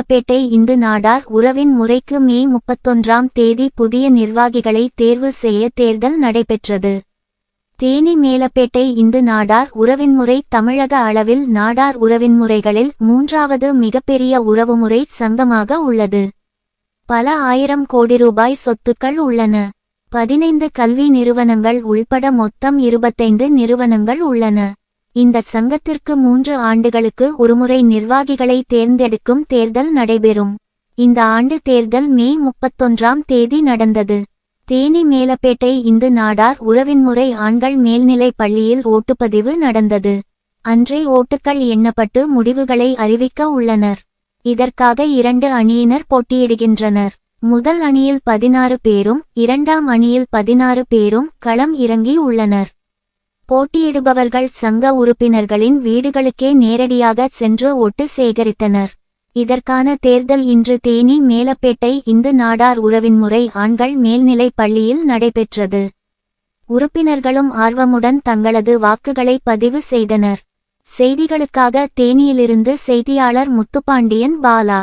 மேலப்பேட்டை இந்து நாடார் உறவின் முறைக்கு மே 31ஆம் தேதி புதிய நிர்வாகிகளை தேர்வு செய்ய தேர்தல் நடைபெற்றது. தேனி மேலப்பேட்டை இந்து நாடார் உறவின்முறை தமிழக அளவில் நாடார் உறவின்முறைகளில் 3வது மிகப்பெரிய உறவுமுறை சங்கமாக உள்ளது. பல ஆயிரம் கோடி ரூபாய் சொத்துக்கள் உள்ளன. 15 கல்வி நிறுவனங்கள் உள்பட மொத்தம் 25 நிறுவனங்கள் உள்ளன. இந்த சங்கத்திற்கு 3 ஆண்டுகளுக்கு ஒருமுறை நிர்வாகிகளை தேர்ந்தெடுக்கும் தேர்தல் நடைபெறும். இந்த ஆண்டு தேர்தல் மே 31ஆம் தேதி நடந்தது. தேனி மேலப்பேட்டை இந்து நாடார் உறவின்முறை ஆண்கள் மேல்நிலைப் பள்ளியில் ஓட்டுப்பதிவு நடந்தது. அன்றே ஓட்டுக்கள் எண்ணப்பட்டு முடிவுகளை அறிவிக்க உள்ளனர். இதற்காக 2 அணியினர் போட்டியிடுகின்றனர். முதல் அணியில் 16 பேரும் 2ஆம் அணியில் 16 பேரும் களம் இறங்கி உள்ளனர். போட்டியிடுபவர்கள் சங்க உறுப்பினர்களின் வீடுகளுக்கே நேரடியாக சென்று ஓட்டு சேகரித்தனர். இதற்கான தேர்தல் இன்று தேனி மேலப்பேட்டை இந்து நாடார் உறவின்முறை ஆண்கள் மேல்நிலைப் பள்ளியில் நடைபெற்றது. உறுப்பினர்களும் ஆர்வமுடன் தங்களது வாக்குகளை பதிவு செய்தனர். செய்திகளுக்காக தேனியிலிருந்து செய்தியாளர் முத்துப்பாண்டியன் பாலா.